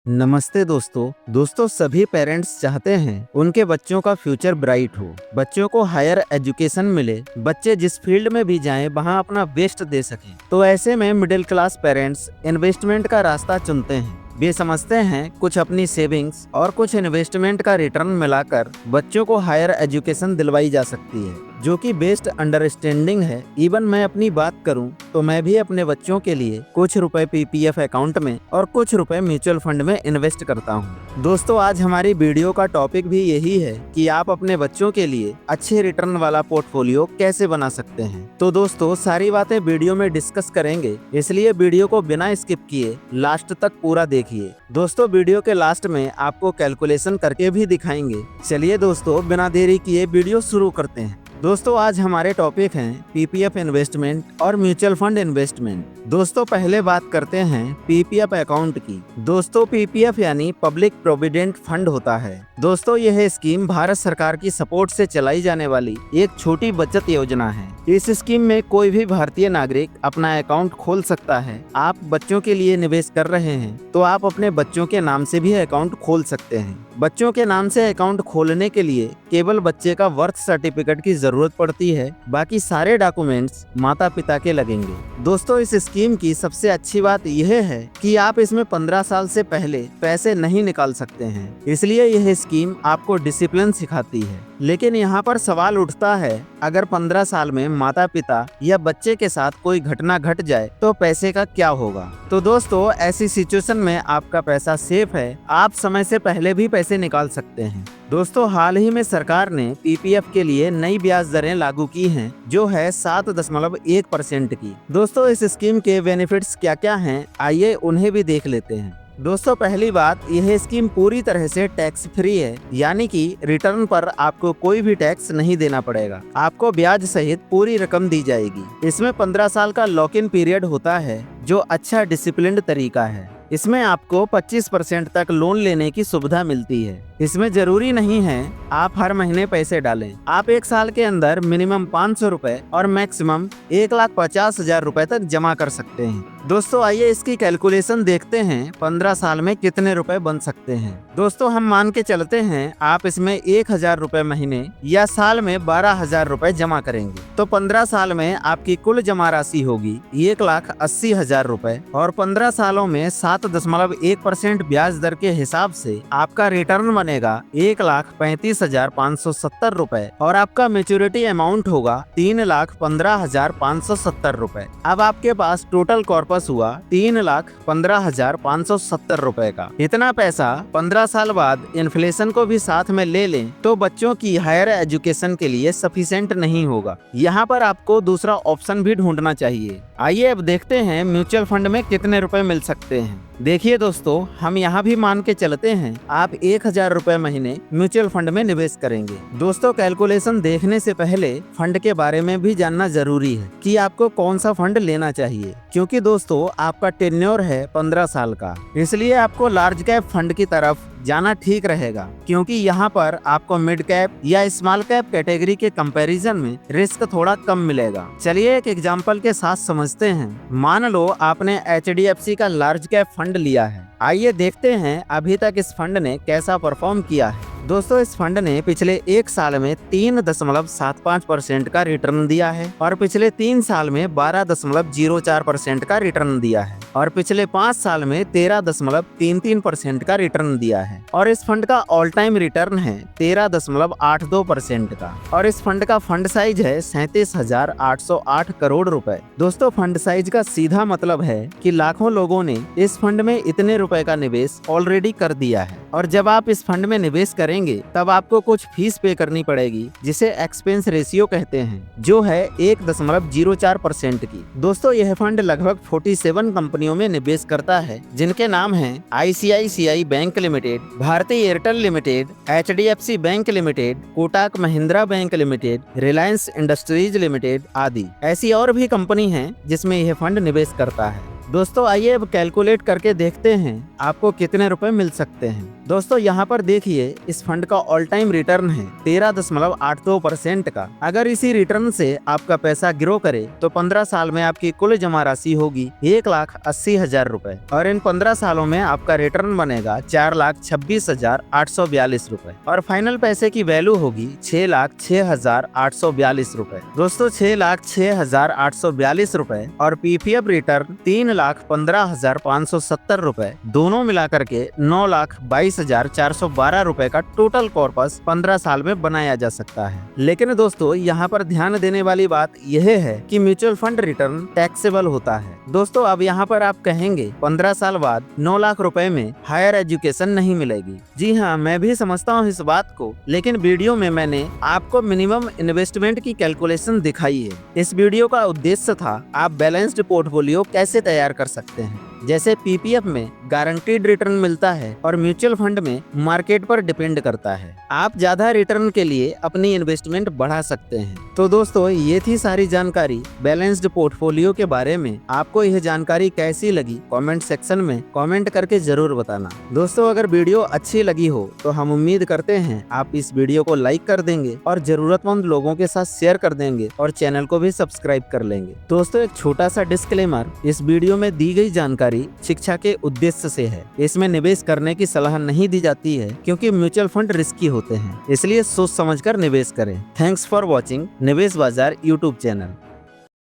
नमस्ते दोस्तों सभी पेरेंट्स चाहते हैं उनके बच्चों का फ्यूचर ब्राइट हो, बच्चों को हायर एजुकेशन मिले, बच्चे जिस फील्ड में भी जाएं वहां अपना बेस्ट दे सकें। तो ऐसे में मिडिल क्लास पेरेंट्स इन्वेस्टमेंट का रास्ता चुनते हैं। वे समझते हैं कुछ अपनी सेविंग्स और कुछ इन्वेस्टमेंट का रिटर्न मिलाकर बच्चों को हायर एजुकेशन दिलवाई जा सकती है, जो कि बेस्ट अंडरस्टैंडिंग है। इवन मैं अपनी बात करूं तो मैं भी अपने बच्चों के लिए कुछ रुपए पीपीएफ अकाउंट में और कुछ रुपए म्यूचुअल फंड में इन्वेस्ट करता हूं। दोस्तों, आज हमारी वीडियो का टॉपिक भी यही है कि आप अपने बच्चों के लिए अच्छे रिटर्न वाला पोर्टफोलियो कैसे बना सकते हैं। तो दोस्तों, सारी बातें वीडियो में डिस्कस करेंगे, इसलिए वीडियो को बिना स्किप किए लास्ट तक पूरा देखिए। दोस्तों, वीडियो के लास्ट में आपको कैलकुलेशन करके भी दिखाएंगे। चलिए दोस्तों, बिना देरी किए वीडियो शुरू करते हैं। दोस्तों, आज हमारे टॉपिक हैं पीपीएफ इन्वेस्टमेंट और म्यूचुअल फंड इन्वेस्टमेंट। दोस्तों, पहले बात करते हैं पीपीएफ अकाउंट की। दोस्तों, पीपीएफ यानी पब्लिक प्रोविडेंट फंड होता है। दोस्तों, यह स्कीम भारत सरकार की सपोर्ट से चलाई जाने वाली एक छोटी बचत योजना है। इस स्कीम में कोई भी भारतीय नागरिक अपना अकाउंट खोल सकता है। आप बच्चों के लिए निवेश कर रहे हैं तो आप अपने बच्चों के नाम से भी अकाउंट खोल सकते हैं। बच्चों के नाम से अकाउंट खोलने के लिए केवल बच्चे का बर्थ सर्टिफिकेट की जरूरत पड़ती है, बाकी सारे डॉक्यूमेंट्स माता पिता के लगेंगे। दोस्तों, इस स्कीम की सबसे अच्छी बात यह है कि आप इसमें 15 साल से पहले पैसे नहीं निकाल सकते हैं, इसलिए यह स्कीम आपको डिसिप्लिन सिखाती है। लेकिन यहाँ पर सवाल उठता है, अगर 15 साल में माता पिता या बच्चे के साथ कोई घटना घट जाए तो पैसे का क्या होगा। तो दोस्तों, ऐसी सिचुएशन में आपका पैसा सेफ है, आप समय से पहले भी पैसे निकाल सकते हैं। दोस्तों, हाल ही में सरकार ने पीपीएफ के लिए नई ब्याज दरें लागू की हैं, जो है 7.1% की। दोस्तों, इस स्कीम के बेनिफिट्स क्या क्या हैं, आइए उन्हें भी देख लेते हैं। दोस्तों, पहली बात, यह स्कीम पूरी तरह से टैक्स फ्री है, यानी कि रिटर्न पर आपको कोई भी टैक्स नहीं देना पड़ेगा। आपको ब्याज सहित पूरी रकम दी जाएगी। इसमें 15 साल का लॉक इन पीरियड होता है, जो अच्छा डिसिप्लिन्ड तरीका है। इसमें आपको 25% तक लोन लेने की सुविधा मिलती है। इसमें जरूरी नहीं है आप हर महीने पैसे डालें। आप एक साल के अंदर मिनिमम 500 रुपए और मैक्सिमम 1,50,000 रुपए तक जमा कर सकते हैं। दोस्तों, आइए इसकी कैलकुलेशन देखते हैं 15 साल में कितने रुपए बन सकते हैं। दोस्तों, हम मान के चलते हैं आप इसमें 1,000 रुपए महीने या साल में 12,000 रुपए जमा करेंगे, तो 15 साल में आपकी कुल जमा राशि होगी 1,80,000 रुपए और 15 सालों में 7.1% ब्याज दर के हिसाब से आपका रिटर्न बनेगा 1,35,570 रुपए और आपका मैच्योरिटी अमाउंट होगा 3,15,570 रुपए। अब आपके पास टोटल कॉर्पस हुआ 3,15,570 रुपए का। इतना पैसा 15 साल बाद इन्फ्लेशन को भी साथ में ले लें तो बच्चों की हायर एजुकेशन के लिए सफिशिएंट नहीं होगा। यहाँ पर आपको दूसरा ऑप्शन भी ढूंढना चाहिए। आइए अब देखते हैं म्यूचुअल फंड में कितने रुपए मिल सकते हैं। देखिए दोस्तों, हम यहाँ भी मान के चलते हैं आप 1,000 रुपए महीने म्यूचुअल फंड में निवेश करेंगे। दोस्तों, कैलकुलेशन देखने से पहले फंड के बारे में भी जानना जरूरी है कि आपको कौन सा फंड लेना चाहिए, क्योंकि दोस्तों आपका टेन्योर है 15 साल का, इसलिए आपको लार्ज कैप फंड की तरफ जाना ठीक रहेगा, क्योंकि यहाँ पर आपको मिड कैप या स्मॉल कैप कैटेगरी के कंपैरिजन में रिस्क थोड़ा कम मिलेगा। चलिए एक एग्जांपल के साथ समझते हैं। मान लो आपने एचडीएफसी का लार्ज कैप फंड लिया है। आइए देखते हैं अभी तक इस फंड ने कैसा परफॉर्म किया है। दोस्तों, इस फंड ने पिछले एक साल में 3.75% का रिटर्न दिया है और पिछले 3 साल में 12.04% का रिटर्न दिया है और पिछले 5 साल में 13.33% का रिटर्न दिया है और इस फंड का ऑल टाइम रिटर्न है 13.82% का और इस फंड का फंड साइज है 37,808 करोड़ रुपए। दोस्तों, फंड साइज का सीधा मतलब है कि लाखों लोगों ने इस फंड में इतने रुपए का निवेश ऑलरेडी कर दिया है और जब आप इस फंड में निवेश करेंगे तब आपको कुछ फीस पे करनी पड़ेगी, जिसे एक्सपेंस रेशियो कहते हैं, जो है 1.04% की। दोस्तों, यह फंड लगभग 47 कंपनियों में निवेश करता है, जिनके नाम हैं आईसीआईसीआई बैंक लिमिटेड, भारतीय Airtel limited, HDFC bank limited, Kotak Mahindra bank limited, Reliance industries limited आदि। ऐसी और भी कंपनी हैं जिसमें यह फंड निवेश करता है। दोस्तों, आइए अब कैलकुलेट करके देखते हैं आपको कितने रुपए मिल सकते हैं। दोस्तों यहाँ पर देखिए इस फंड का ऑल टाइम रिटर्न है 13.82% का। अगर इसी रिटर्न से आपका पैसा ग्रो करे तो 15 साल में आपकी कुल जमा राशि होगी 1,80,000 रुपए और इन 15 सालों में आपका रिटर्न बनेगा 4,26,842 रुपए और फाइनल पैसे की वैल्यू होगी 6,06,842 रुपए। दोस्तों 6,06,842 रुपए और पीपीएफ रिटर्न 3,15,570 रुपए दोनों मिलाकर के 9,22,412 रुपए का टोटल कॉर्पस 15 साल में बनाया जा सकता है। लेकिन दोस्तों यहाँ पर ध्यान देने वाली बात यह है कि म्यूचुअल फंड रिटर्न टैक्सेबल होता है। दोस्तों अब यहाँ पर आप कहेंगे 15 साल बाद 9 लाख रुपए में हायर एजुकेशन नहीं मिलेगी। जी हाँ, मैं भी समझता हूँ इस बात को, लेकिन वीडियो में मैंने आपको मिनिमम इन्वेस्टमेंट की कैलकुलेशन दिखाई है। इस वीडियो का उद्देश्य था आप बैलेंस्ड पोर्टफोलियो कैसे तैयार कर सकते हैं। जैसे पीपीएफ में गारंटीड रिटर्न मिलता है और म्यूचुअल फंड में मार्केट पर डिपेंड करता है। आप ज्यादा रिटर्न के लिए अपनी इन्वेस्टमेंट बढ़ा सकते हैं। तो दोस्तों ये थी सारी जानकारी बैलेंस्ड पोर्टफोलियो के बारे में। आपको यह जानकारी कैसी लगी कमेंट सेक्शन में कमेंट करके जरूर बताना। दोस्तों अगर वीडियो अच्छी लगी हो तो हम उम्मीद करते हैं आप इस वीडियो को लाइक कर देंगे और जरूरतमंद लोगों के साथ शेयर कर देंगे और चैनल को भी सब्सक्राइब कर लेंगे। दोस्तों एक छोटा सा डिस्क्लेमर, इस वीडियो में दी गई जानकारी शिक्षा के उद्देश्य से है। इसमें निवेश करने की सलाह नहीं दी जाती है क्योंकि म्यूचुअल फंड रिस्की होते हैं, इसलिए सोच समझकर निवेश करें। थैंक्स फॉर वॉचिंग निवेश बाजार यूट्यूब चैनल।